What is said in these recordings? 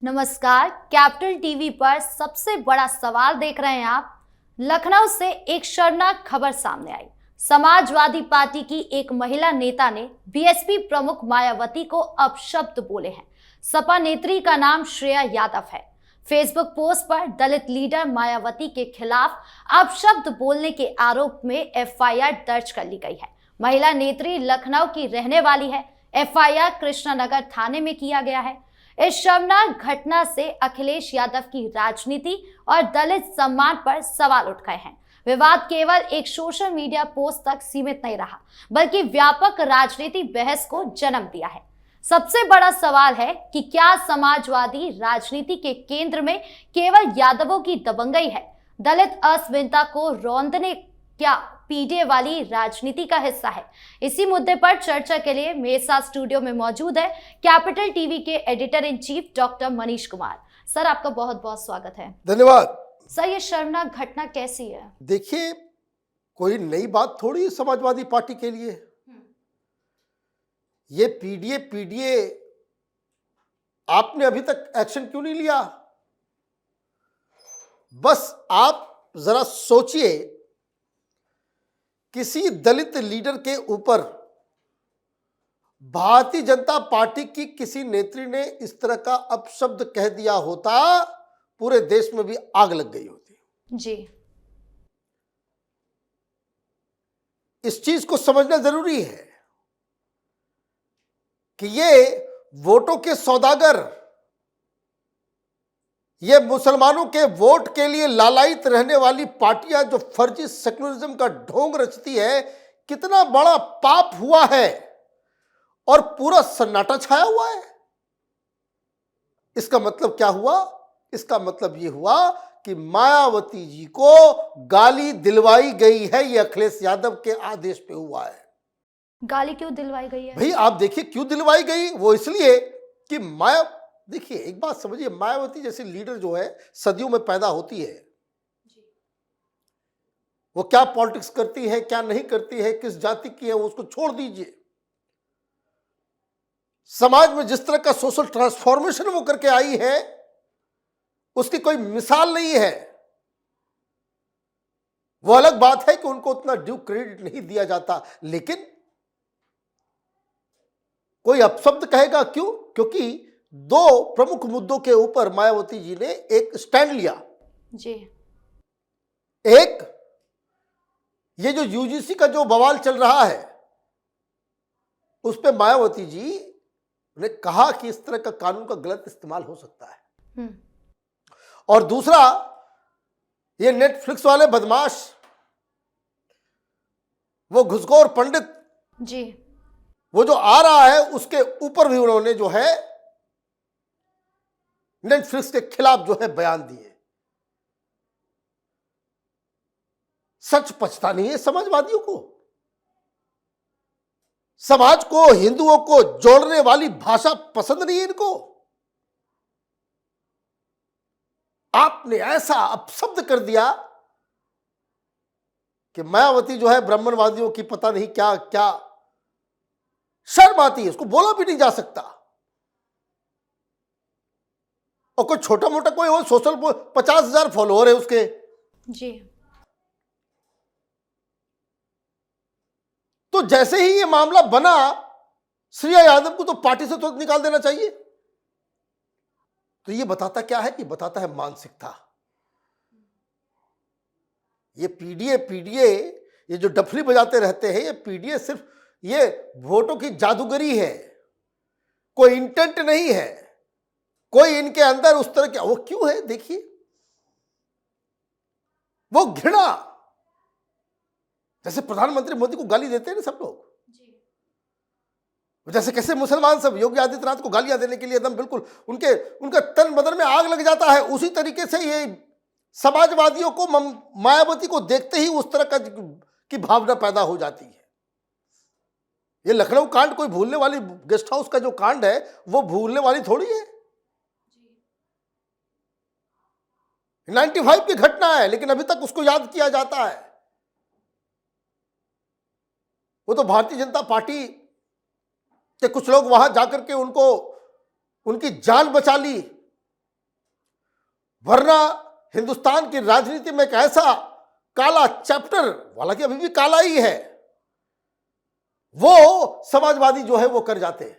नमस्कार। Capital TV पर सबसे बड़ा सवाल देख रहे हैं आप। लखनऊ से एक शर्मनाक खबर सामने आई। समाजवादी पार्टी की एक महिला नेता ने बीएसपी प्रमुख मायावती को अपशब्द बोले हैं। सपा नेत्री का नाम श्रेया यादव है। फेसबुक पोस्ट पर दलित लीडर मायावती के खिलाफ अपशब्द बोलने के आरोप में एफआईआर दर्ज कर ली गई है। महिला नेत्री लखनऊ की रहने वाली है। एफआईआर कृष्णानगर थाने में किया गया है। इस शर्मनाक घटना से अखिलेश यादव की राजनीति और दलित सम्मान पर सवाल उठ गए हैं। विवाद केवल एक सोशल मीडिया पोस्ट तक सीमित नहीं रहा, बल्कि व्यापक राजनीतिक बहस को जन्म दिया है। सबसे बड़ा सवाल है कि क्या समाजवादी राजनीति के केंद्र में केवल यादवों की दबंगई है? दलित अस्मिता को रौंदने क्या पीडीए वाली राजनीति का हिस्सा है? इसी मुद्दे पर चर्चा के लिए मेरे साथ स्टूडियो में मौजूद है कैपिटल टीवी के editor in chief doctor Manish Kumar. Sir, आपका बहुत बहुत स्वागत है। धन्यवाद। सर, ये शर्मनाक घटना कैसी है? देखिए, कोई नई बात थोड़ी समाजवादी पार्टी के लिए। ये पीडीए आपने अभी तक एक्शन क्यों नहीं लिया? बस आप जरा सोचिए, किसी दलित लीडर के ऊपर भारतीय जनता पार्टी की किसी नेत्री ने इस तरह का अपशब्द कह दिया होता, पूरे देश में भी आग लग गई होती जी। इस चीज को समझना जरूरी है कि ये वोटों के सौदागर, ये मुसलमानों के वोट के लिए लालायित रहने वाली पार्टियां जो फर्जी सेक्युलरिज्म का ढोंग रचती है, कितना बड़ा पाप हुआ है और पूरा सन्नाटा छाया हुआ है। इसका मतलब क्या हुआ? इसका मतलब यह हुआ कि मायावती जी को गाली दिलवाई गई है। यह अखिलेश यादव के आदेश पे हुआ है। गाली क्यों दिलवाई गई है? भाई आप देखिए क्यों दिलवाई गई। वो इसलिए कि देखिए, एक बात समझिए, मायावती जैसी लीडर जो है सदियों में पैदा होती है। वो क्या पॉलिटिक्स करती है, क्या नहीं करती है, किस जाति की है, वो उसको छोड़ दीजिए। समाज में जिस तरह का सोशल ट्रांसफॉर्मेशन वो करके आई है, उसकी कोई मिसाल नहीं है। वो अलग बात है कि उनको उतना ड्यू क्रेडिट नहीं दिया जाता, लेकिन कोई अपशब्द कहेगा क्यों? क्योंकि दो प्रमुख मुद्दों के ऊपर मायावती जी ने एक स्टैंड लिया जी। एक, ये जो यूजीसी का जो बवाल चल रहा है, उस पे मायावती जी ने कहा कि इस तरह का कानून का गलत इस्तेमाल हो सकता है। और दूसरा, ये नेटफ्लिक्स वाले बदमाश, वो घुसखोर पंडित जी, वो जो आ रहा है, उसके ऊपर भी उन्होंने जो है नेटफ्लिक्स के खिलाफ जो है बयान दिए। सच पचता नहीं है समाजवादियों को। समाज को, हिंदुओं को जोड़ने वाली भाषा पसंद नहीं है इनको। आपने ऐसा अपशब्द कर दिया कि मायावती जो है ब्राह्मणवादियों की पता नहीं क्या क्या, शर्म आती है। उसको बोला भी नहीं जा सकता। और कोई छोटा मोटा कोई हो, सोशल 50,000 फॉलोअर है उसके जी। तो जैसे ही ये मामला बना, श्रेया यादव को तो पार्टी से तुरंत निकाल देना चाहिए। तो ये बताता क्या है? कि बताता है मानसिकता। ये पीडीए ये जो डफली बजाते रहते हैं, ये पीडीए सिर्फ ये वोटों की जादूगरी है, कोई इंटेंट नहीं है, कोई इनके अंदर उस तरह क्या। वो क्यों है? देखिए, वो घृणा, जैसे प्रधानमंत्री मोदी को गाली देते हैं ना सब लोग, जैसे कैसे मुसलमान सब योगी आदित्यनाथ को गालियां देने के लिए एकदम बिल्कुल उनका तन बदन में आग लग जाता है, उसी तरीके से ये समाजवादियों को मायावती को देखते ही उस तरह की भावना पैदा हो जाती है। ये लखनऊ कांड कोई भूलने वाली, गेस्ट हाउस का जो कांड है वो भूलने वाली थोड़ी है। 95 की घटना है, लेकिन अभी तक उसको याद किया जाता है। वो तो भारतीय जनता पार्टी के कुछ लोग वहां जाकर के उनकी जान बचा ली। वरना हिंदुस्तान की राजनीति में एक ऐसा काला चैप्टर, हालांकि अभी भी काला ही है, वो समाजवादी जो है वो कर जाते हैं।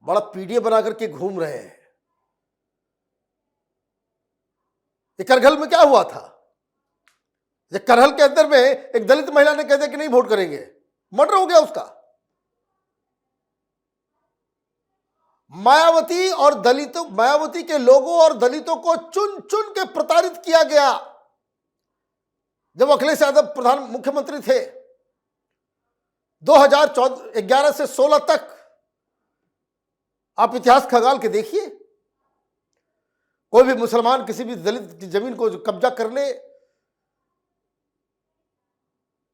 बड़ा पीडीए बना करके घूम रहे हैं। ये करगल में क्या हुआ था? ये करहल के अंदर में एक दलित महिला ने कह दिया कि नहीं वोट करेंगे, मर्डर हो गया उसका। मायावती के लोगों और दलितों को चुन चुन के प्रताड़ित किया गया। जब अखिलेश यादव मुख्यमंत्री थे 2011 से 16 तक, आप इतिहास खंगाल के देखिए, कोई भी मुसलमान किसी भी दलित की जमीन को कब्जा कर ले,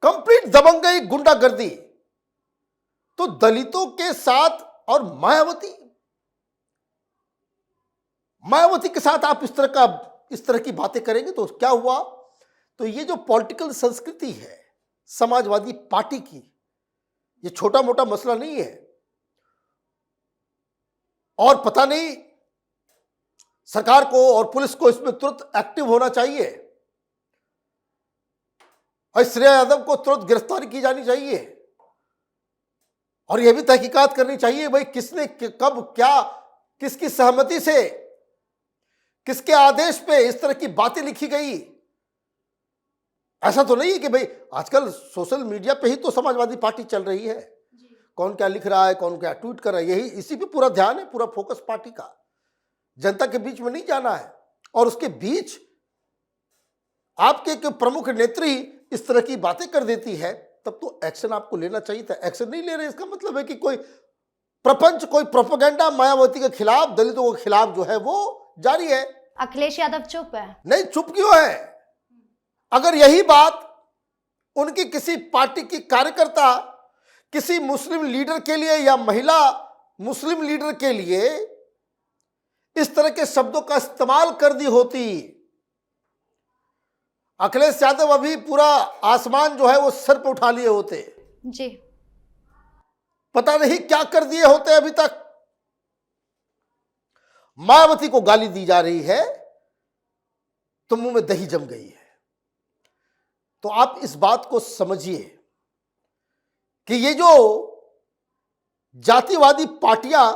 कंप्लीट दबंगई, गुंडागर्दी। तो दलितों के साथ और मायावती के साथ आप इस तरह की बातें करेंगे तो क्या हुआ? तो ये जो पॉलिटिकल संस्कृति है समाजवादी पार्टी की, ये छोटा मोटा मसला नहीं है। और पता नहीं, सरकार को और पुलिस को इसमें तुरंत एक्टिव होना चाहिए और श्रेया यादव को तुरंत गिरफ्तारी की जानी चाहिए और यह भी तहकीकात करनी चाहिए भाई किसने कब क्या, किसकी सहमति से, किसके आदेश पे इस तरह की बातें लिखी गई। ऐसा तो नहीं है कि भाई आजकल सोशल मीडिया पे ही तो समाजवादी पार्टी चल रही है, कौन क्या लिख रहा है, कौन क्या ट्वीट कर रहा है, यही इसी पे पूरा ध्यान है, पूरा फोकस पार्टी का। जनता के बीच में नहीं जाना है। और उसके बीच आपके एक प्रमुख नेत्री इस तरह की बातें कर देती है, तब तो एक्शन आपको लेना चाहिए था। एक्शन नहीं ले रहे, इसका मतलब है कि कोई प्रपंच, कोई प्रोपेगेंडा मायावती के खिलाफ, दलितों के खिलाफ जो है वो जारी है। अखिलेश यादव चुप है? नहीं, चुप क्यों है? अगर यही बात उनकी किसी पार्टी की कार्यकर्ता किसी मुस्लिम लीडर के लिए या महिला मुस्लिम लीडर के लिए इस तरह के शब्दों का इस्तेमाल कर दी होती, अखिलेश यादव अभी पूरा आसमान जो है वो सर पर उठा लिए होते जी। पता नहीं क्या कर दिए होते। अभी तक मायावती को गाली दी जा रही है तो मुंह में दही जम गई है। तो आप इस बात को समझिए कि ये जो जातिवादी पार्टियां,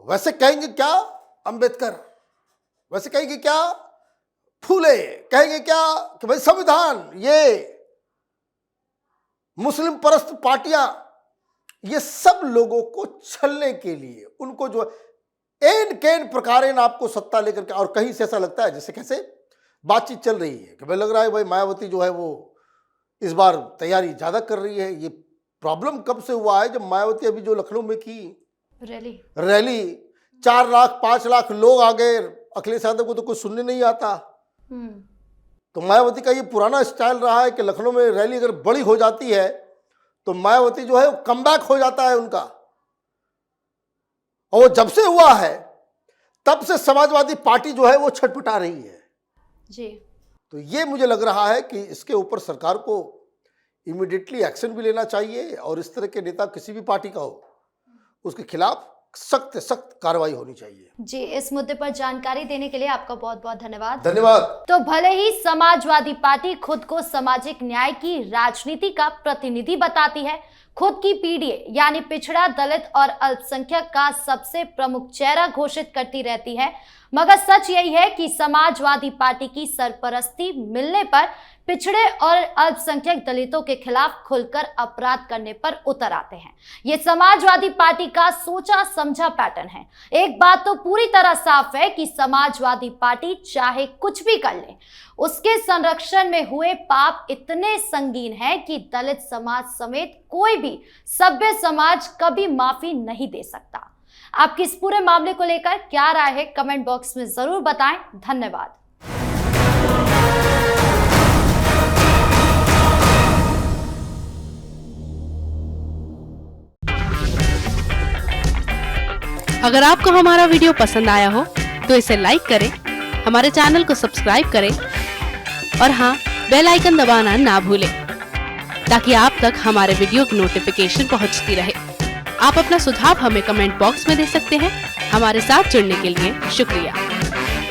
वैसे कहेंगे क्या अंबेडकर, वैसे कहेंगे क्या फूले, कहेंगे क्या कि भाई संविधान, ये मुस्लिम परस्त पार्टियां, ये सब लोगों को छलने के लिए, उनको जो एन केन प्रकार आपको सत्ता लेकर के, और कहीं से ऐसा लगता है जैसे कैसे बातचीत चल रही है कि भाई लग रहा है भाई मायावती जो है वो इस बार तैयारी ज्यादा कर रही है। ये प्रॉब्लम कब से हुआ है? जब मायावती अभी जो लखनऊ में की रैली 4 लाख 5 लाख लोग आ गए, अखिलेश यादव को तो कुछ सुनने नहीं आता। तो मायावती का ये पुराना स्टाइल रहा है कि लखनऊ में रैली अगर बड़ी हो जाती है तो मायावती जो है कमबैक हो जाता है उनका। और वो जब से हुआ है तब से समाजवादी पार्टी जो है वो छटपटा रही है जी। तो ये मुझे लग रहा है कि इसके ऊपर सरकार को इमीडिएटली एक्शन भी लेना चाहिए और इस तरह के नेता किसी भी पार्टी का हो उसके खिलाफ सख्त सख्त कार्रवाई होनी चाहिए। जी, इस मुद्दे पर जानकारी देने के लिए आपका बहुत बहुत धन्यवाद। धन्यवाद। तो भले ही समाजवादी पार्टी खुद को सामाजिक न्याय की राजनीति का प्रतिनिधि बताती है, खुद की पीडीए यानी पिछड़ा, दलित और अल्पसंख्यक का सबसे प्रमुख चेहरा घोषित करती रहती है, मगर सच यही है कि समाजवादी पार्टी की सरपरस्ती मिलने पर पिछड़े और अल्पसंख्यक दलितों के खिलाफ खुलकर अपराध करने पर उतर आते हैं। ये समाजवादी पार्टी का सोचा समझा पैटर्न है। एक बात तो पूरी तरह साफ है कि समाजवादी पार्टी चाहे कुछ भी कर ले, उसके संरक्षण में हुए पाप इतने संगीन हैं कि दलित समाज समेत कोई भी सभ्य समाज कभी माफी नहीं दे सकता। आपकी इस पूरे मामले को लेकर क्या राय है, कमेंट बॉक्स में जरूर बताएं। धन्यवाद। अगर आपको हमारा वीडियो पसंद आया हो तो इसे लाइक करें, हमारे चैनल को सब्सक्राइब करें और हाँ, बेल आइकन दबाना ना भूलें ताकि आप तक हमारे वीडियो की नोटिफिकेशन पहुंचती रहे। आप अपना सुझाव हमें कमेंट बॉक्स में दे सकते हैं। हमारे साथ जुड़ने के लिए शुक्रिया।